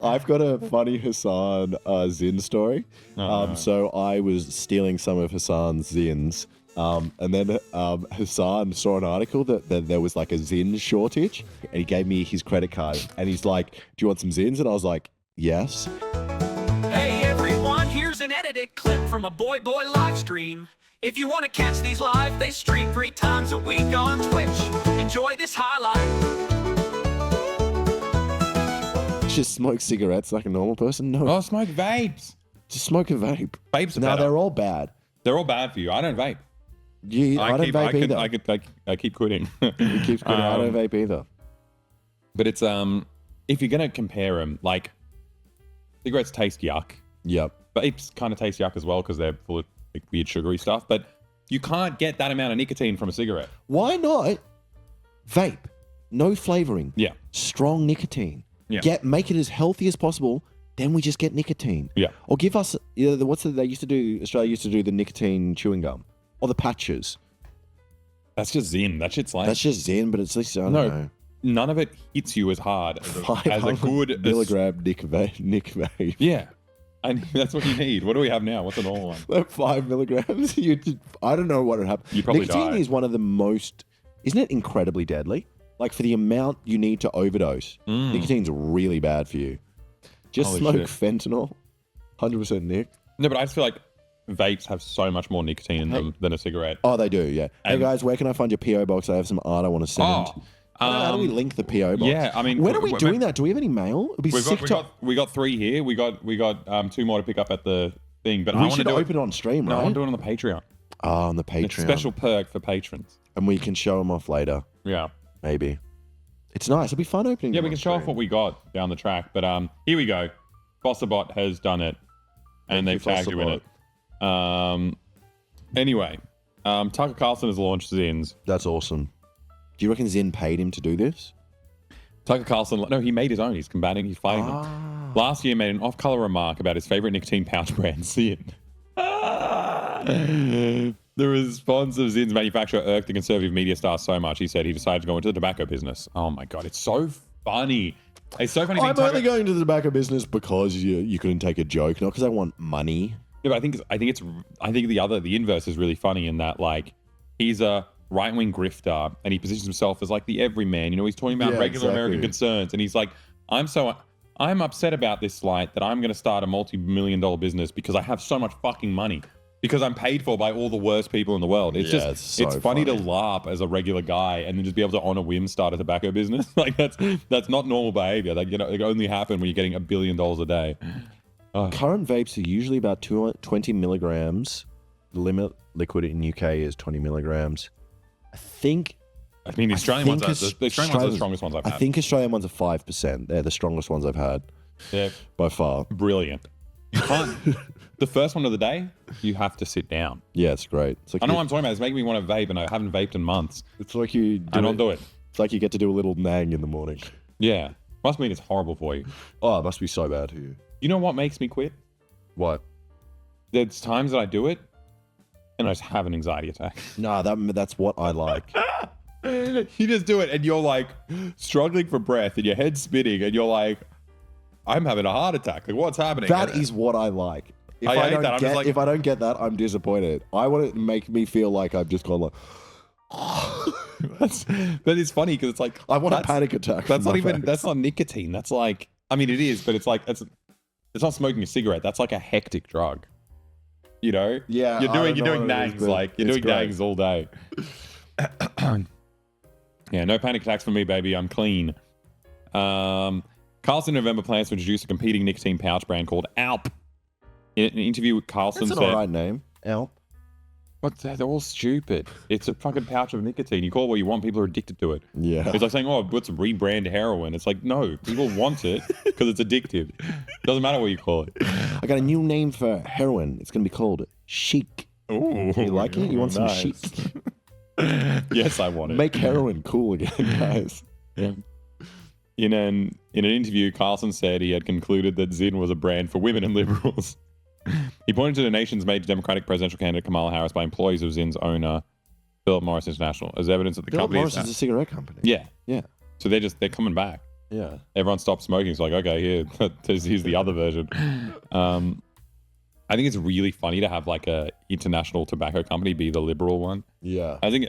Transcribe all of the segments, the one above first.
I've got a funny Hasan Zin story. No. So I was stealing some of Hasan's Zins. And then Hasan saw an article that there was like a Zin shortage, and he gave me his credit card. And he's like, "Do you want some Zins?" And I was like, "Yes." Hey everyone, here's an edited clip from a Boy live stream. If you want to catch these live, they stream 3 times a week on Twitch. Enjoy this highlight. Just smoke cigarettes like a normal person? No. Oh, smoke vapes. Just smoke a vape. Vapes are No, better. they're all bad. They're all bad for you. I don't vape. I don't vape either. I keep quitting. It keeps going. I don't vape either. But it's if you're gonna compare them, like cigarettes taste yuck. Yep. Vapes kind of taste yuck as well because they're full of like, weird sugary stuff. But you can't get that amount of nicotine from a cigarette. Why not? Vape. No flavoring. Yeah. Strong nicotine. Yeah. Make it as healthy as possible. Then we just get nicotine. Yeah. Or give us they used to do. Australia used to do the nicotine chewing gum or the patches. That's just Zin. That shit's like That's just Zen, but it's at least I don't know. None of it hits you as hard as a 500 good milligram Nick vape. Yeah. And that's what you need. What do we have now? What's a normal one? Like 5 milligrams. I don't know what would happen. You probably Nicotine die. is one of the most. Isn't it incredibly deadly? Like for the amount you need to overdose, nicotine's really bad for you. Just Holy smoke shit. fentanyl. 100% Nick. No, but I just feel like vapes have so much more nicotine in them than a cigarette. Oh, they do. Yeah. Hey And- guys, where can I find your PO box? I have some art I want to send. How do we link the PO box? yeah, I mean, when are we doing that? Do we have any mail? It'd be sick we got 3 here. We got 2 more to pick up at the thing. But I we want to should do open it on stream, No, I right? want to do it on the Patreon. Oh, on the Patreon. It's a special perk for patrons. And we can show them off later, Yeah. maybe. It's nice. It'll be fun opening. Yeah, them we on can show off stream. what we got down the track. But here we go. Bosserbot has done it, and they've you, tagged you in it. Anyway, Tucker Carlson has launched Zins. That's awesome. Do you reckon Zin paid him to do this? Tucker Carlson, no, he made his own. He's combating, he's fighting them. Last year, made an off-color remark about his favorite nicotine pouch brand, Zin. The response of Zin's manufacturer irked the conservative media star so much, he said he decided to go into the tobacco business. Oh my God, it's so funny. It's so funny. I'm only going to the tobacco business because you couldn't take a joke, not because I want money. Yeah, but I think the inverse is really funny in that like he's a right-wing grifter and he positions himself as like the everyman. You know, he's talking about Yeah, regular exactly. American concerns, and he's like, I'm upset about this slight that I'm going to start a multi-million-dollar business because I have so much fucking money because I'm paid for by all the worst people in the world. It's Yeah, just it's so it's funny to funny. laugh as a regular guy and then just be able to on a whim start a tobacco business. Like that's not normal behavior. Like, you know, it only happen when you're getting $1 billion a day. Current vapes are usually about 20 milligrams. The limit liquid in UK is 20 milligrams. I think I mean, the Australian ones are the strongest ones I've had. I think Australian ones are 5%. They're the strongest ones I've had They're by far. brilliant. You can't. The first one of the day, you have to sit down. Yeah, it's great. It's like I know what I'm talking about. It's making me want to vape, and I haven't vaped in months. It's like you. I don't do it. It's like you get to do a little nang in the morning. Yeah, must mean it's horrible for you. Oh, it must be so bad for you. You know what makes me quit? What? There's times that I do it, and I just have an anxiety attack. Nah, that's what I like. You just do it, and you're like struggling for breath, and your head's spinning, and you're like, I'm having a heart attack. Like, what's happening? That is what I like. If I I, hate don't that. I'm just get, like- if I don't get that, I'm disappointed. I want it to make me feel like I've just gone like. That is funny because it's like I want a that's- panic attack. That's from not my even. face. That's not nicotine. That's like. I mean, it is, but it's like it's not smoking a cigarette. That's like a hectic drug. You know. Yeah, You're I doing don't know what it is, nangs but like you're it's doing great. nangs all day. Yeah, no panic attacks for me, baby. I'm clean. Carlson in November plans to introduce a competing nicotine pouch brand called Alp. In an interview with Carlson That's an said, alright name. Alp. "But they're all stupid. It's a fucking pouch of nicotine. You call it what you want. People are addicted to it. Yeah. It's like saying, oh, let's rebrand heroin. It's like, no, people want it because it's addictive. Doesn't matter what you call it. I got a new name for heroin. It's gonna be called chic. Ooh, You like it? You want some nice. chic? Yes, I want it. Make heroin cool again, guys. Yeah. In an interview, Carlson said he had concluded that Zin was a brand for women and liberals. He pointed to the nation's major Democratic presidential candidate Kamala Harris by employees of Zin's owner, Philip Morris International, as evidence that the Philip company Morris is a cigarette company. yeah. Yeah. So they're coming back. Yeah. Everyone stopped smoking. It's like, okay, here, here's the other version. I think it's really funny to have like a international tobacco company be the liberal one. Yeah. I think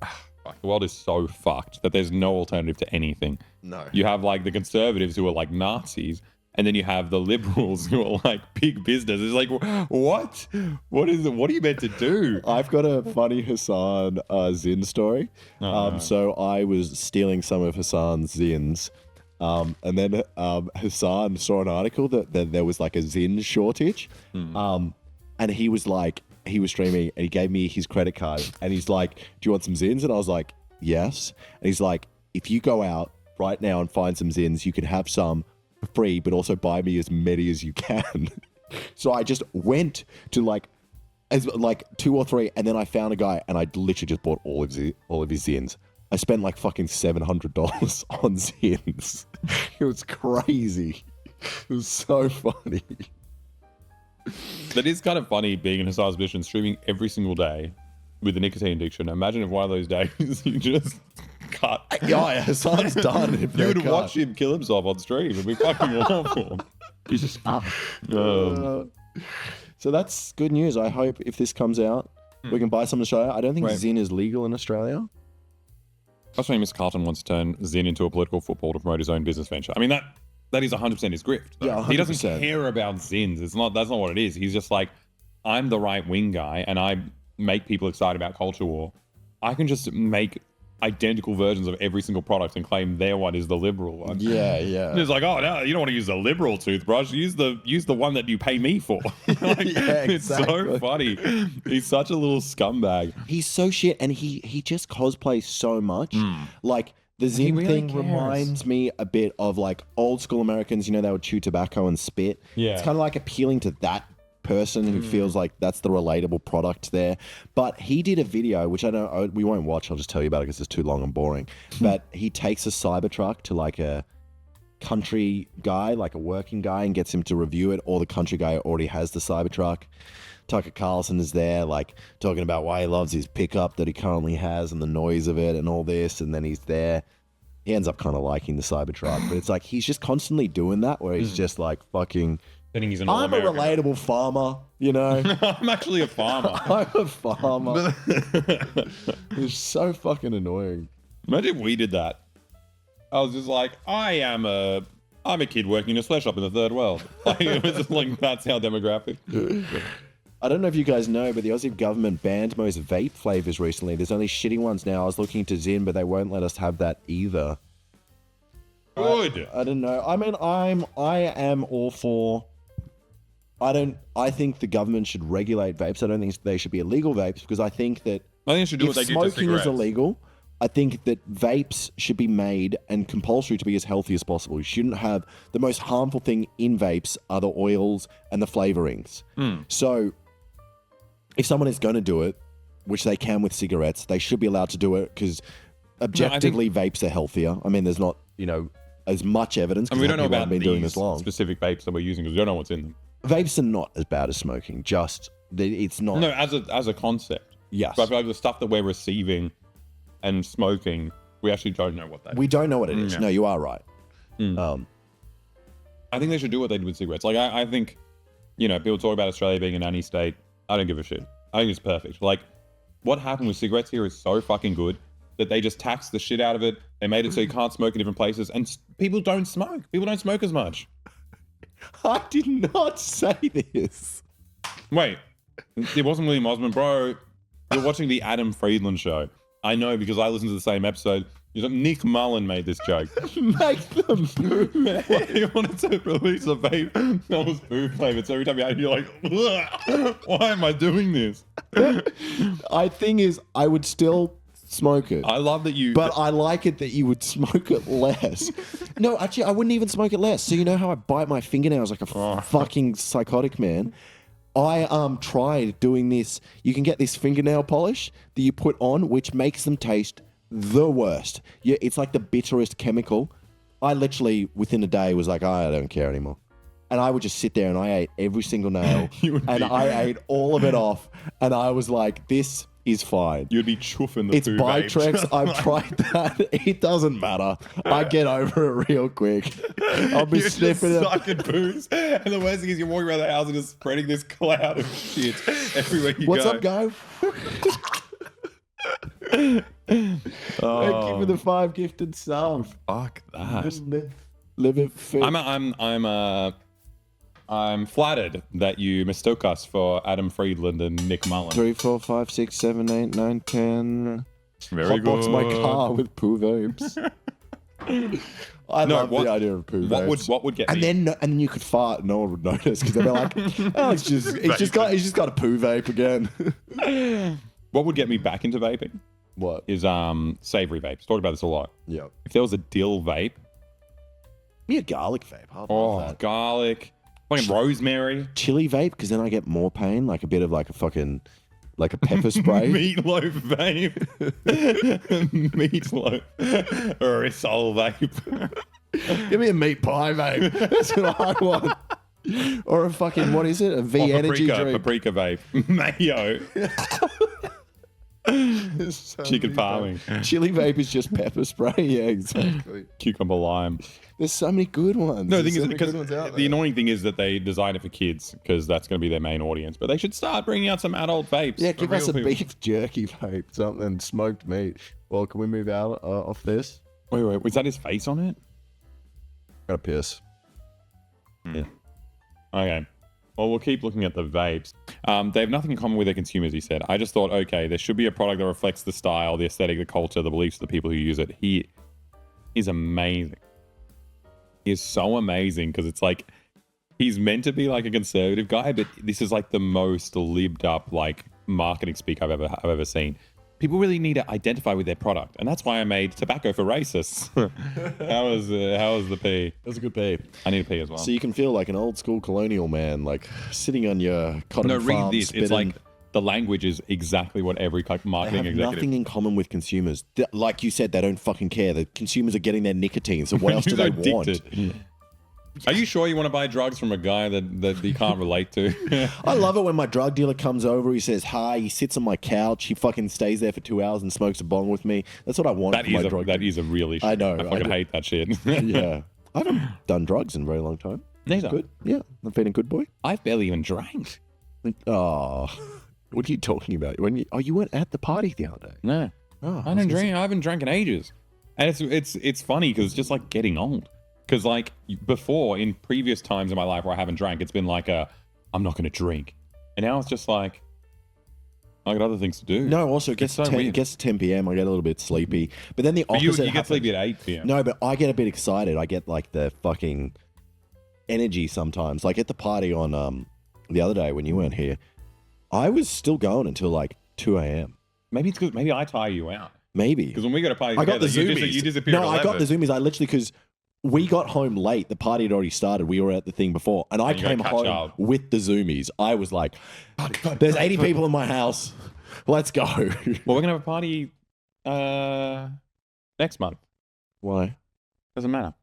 the world is so fucked that there's no alternative to anything. No. You have like the conservatives who are like Nazis, and then you have the liberals who are like big business. It's like, what? What is it? What are you meant to do? I've got a funny Hasan Zin story. So I was stealing some of Hasan's Zins. And then Hasan saw an article that there was like a Zin shortage. And he was streaming and he gave me his credit card and he's like, do you want some Zins? And I was like, yes. And he's like, if you go out right now and find some Zins, you can have some for free, but also buy me as many as you can. So I just went to like 2 or 3 and then I found a guy and I literally just bought all of his Zins. I spent like fucking $700 on Zins. It was crazy. It was so funny. That is kind of funny being in Hasan's position, streaming every single day with a nicotine addiction. Imagine if one of those days you just cut. Yeah, Hasan's done. If You would watch him kill himself on stream. It'd be fucking awful. He's just so that's good news. I hope if this comes out, we can buy some in Australia. I don't think Zin is legal in Australia. That's why Mr. Carlson wants to turn Zin into a political football to promote his own business venture. I mean, that is 100% his grift. Though. Yeah, 100%. He doesn't care about Zins. That's not what it is. He's just like, I'm the right wing guy and I make people excited about culture war. I can just make identical versions of every single product and claim their one is the liberal one. Yeah, yeah. And it's like, oh no, you don't want to use the liberal toothbrush. Use the one that you pay me for. Like, Yeah, It's so exactly. funny. He's such a little scumbag. He's so shit, and he just cosplays so much. Like the Zin really thing cares. reminds me a bit of like old school Americans. You know, they would chew tobacco and spit. Yeah. It's kind of like appealing to that person who feels like that's the relatable product there. But he did a video, which we won't watch. I'll just tell you about it because it's too long and boring. But he takes a Cybertruck to like a country guy, like a working guy, and gets him to review it, or the country guy already has the Cybertruck. Tucker Carlson is there, like talking about why he loves his pickup that he currently has and the noise of it and all this, and then he's there. He ends up kind of liking the Cybertruck, but it's like he's just constantly doing that where he's just like fucking, I think he's an I'm a all-American. relatable farmer, you know? I'm actually a farmer. I'm a farmer. It's so fucking annoying. Imagine if we did that. I was just like, I'm a kid working in a sweatshop in the third world. Like, it was just like, that's our demographic. I don't know if you guys know, but the Aussie government banned most vape flavors recently. There's only shitty ones now. I was looking into Zin, but they won't let us have that either. Good. I don't know. I mean, I am all for. I think the government should regulate vapes. I don't think they should be illegal vapes because I think that I think it should do if what they do to smoking is cigarettes. illegal, I think that vapes should be made and compulsory to be as healthy as possible. You shouldn't have the most harmful thing in vapes are the oils and the flavorings. So if someone is going to do it, which they can with cigarettes, they should be allowed to do it because objectively vapes are healthier. I mean, there's not, as much evidence. And we don't know people about haven't been doing this these long. specific vapes that we're using because we don't know what's in them. Vapes are not as bad as smoking. Just it's not. No, as a concept. Yes. But the stuff that we're receiving and smoking, we actually don't know what that is. We don't know what it is. Yeah. No, you are right. I think they should do what they did with cigarettes. Like, I think, people talk about Australia being a nanny state. I don't give a shit. I think it's perfect. Like, what happened with cigarettes here is so fucking good that they just taxed the shit out of it. They made it so you can't smoke in different places. And people don't smoke. People don't smoke as much. I did not say this. Wait, it wasn't William Osmond, bro. You're watching the Adam Friedland show. I know because I listened to the same episode. Nick Mullen made this joke. Make them move. He wanted to release a vape that was boo flavored. So every time you had it, you're like, "Ugh, why am I doing this? Thing is, I would still smoke it. I love that you. But I like it that you would smoke it less. No, actually, I wouldn't even smoke it less. So you know how I bite my fingernails like a fucking psychotic man? I tried doing this. You can get this fingernail polish that you put on, which makes them taste the worst. Yeah, it's like the bitterest chemical. I literally, within a day, was like, I don't care anymore. And I would just sit there and I ate every single nail. And I ate all of it off. And I was like, this is fine. You'd be chuffing the It's poo Bitrex. vapes. I've tried that. It doesn't matter. I get over it real quick. I'll be You're just sniffing it. sucking poos. And the worst thing is you're walking around the house and just spreading this cloud of shit everywhere you What's go. up, guy? Thank you for the 5 gifted subs. Fuck that. Live it fit. I'm flattered that you mistook us for Adam Friedland and Nick Mullen. 3, 4, 5, 6, 7, 8, 9, 10. Very Hotbox good. my car with poo vapes. I love the idea of poo vapes. What would get me? And then you could fart, no one would notice because they'd be like, "Oh, he's just got a poo vape again." What would get me back into vaping What? is savory vapes. Talked about this a lot. Yeah. If there was a dill vape, Me a garlic vape. I love oh, that. garlic, fucking rosemary, Chili vape because then I get more pain, like a bit of like a fucking like a pepper spray. meatloaf vape, meatloaf, or a soul vape. Give me a meat pie vape. That's what I want. Or a fucking, what is it? A V energy drink. Paprika vape, mayo. Chicken farming. Chili vape is just pepper spray. Yeah, exactly. Cucumber lime. There's so many good ones. No, the There's thing is, so many because good ones out the there. annoying thing is that they design it for kids because that's going to be their main audience. But they should start bringing out some adult vapes. Yeah, for give us real a people. beef jerky vape, something smoked meat. Well, can we move out off this? Wait, was that his face on it? Gotta piss. Yeah. Okay. Well, we'll keep looking at the vapes. They have nothing in common with their consumers, he said. I just thought, okay, there should be a product that reflects the style, the aesthetic, the culture, the beliefs of the people who use it. He is amazing. He is so amazing because it's like he's meant to be like a conservative guy, but this is like the most libbed up like marketing speak I've ever seen. People really need to identify with their product, and that's why I made tobacco for racists. How was the pee? That's a good pee. I need a pee as well. So you can feel like an old school colonial man, like sitting on your cotton No, farm. read this. Spitting. It's like the language is exactly what every They marketing have executive. nothing in common with consumers. Like you said, they don't fucking care. The consumers are getting their nicotine. So what else do they want? Addicted. Are you sure you want to buy drugs from a guy that you can't relate to? I love it when my drug dealer comes over. He says hi. He sits on my couch. He fucking stays there for 2 hours and smokes a bong with me. That's what I want. That from my is drug that dealer. is a real issue. I know, I fucking do. hate that shit. Yeah, I haven't done drugs in a very long time. Neither. Good. Yeah, I've been a good boy. I've barely even drank. Oh, what are you talking about? You weren't at the party the other day. No, Oh, I don't drink. I haven't drank in ages, and it's funny because it's just like getting old. Because like before, in previous times in my life where I haven't drank, it's been like I'm not going to drink, and now it's just like I got other things to do. No, also it gets, so 10, weird. it gets to 10 p.m. I get a little bit sleepy. But then the But opposite you get happens. sleepy at 8 p.m. No, but I get a bit excited. I get like the fucking energy sometimes. Like at the party on the other day when you weren't here, I was still going until like 2 a.m. Maybe it's because maybe I tire you out. Maybe. Because when we go to party I got the together, zoomies. you disappear. No, at I got the 11. zoomies. I literally, because we got home late. The party had already started. We were at the thing before. And I And you gotta came catch home up. with the zoomies. I was like, there's 80 people in my house. Let's go. Well, we're gonna have a party next month. Why? Doesn't matter.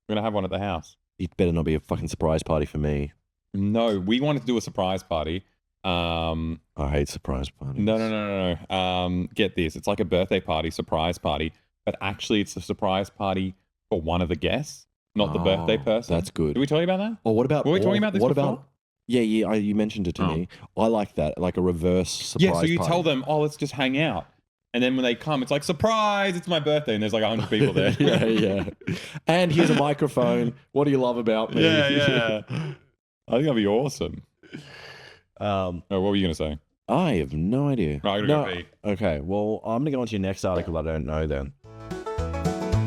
We're gonna have one at the house. It better not be a fucking surprise party for me. No, we wanted to do a surprise party. I hate surprise parties. No. Get this. It's like a birthday party, surprise party, but actually it's a surprise party for one of the guests, not the birthday Oh, person. that's good. Did we tell you about that? Or what about? Were we talking about this What before? about? Yeah, you mentioned it to Oh. me. I like that, like a reverse surprise. Yeah, so you party. tell them, oh, let's just hang out. And then when they come, it's like, surprise, it's my birthday. And there's like 100 people there. yeah. And here's a microphone. What do you love about me? Yeah. I think that'd be awesome. Oh, what were you going to say? I have no idea. No, I gotta go pee. Okay, well, I'm gonna go on to your next article. I don't know then.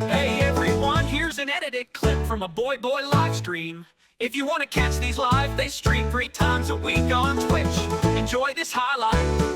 Hey everyone, here's an edited clip from a Boy live stream. If you want to catch these live, they stream 3 times a week on Twitch. Enjoy this highlight.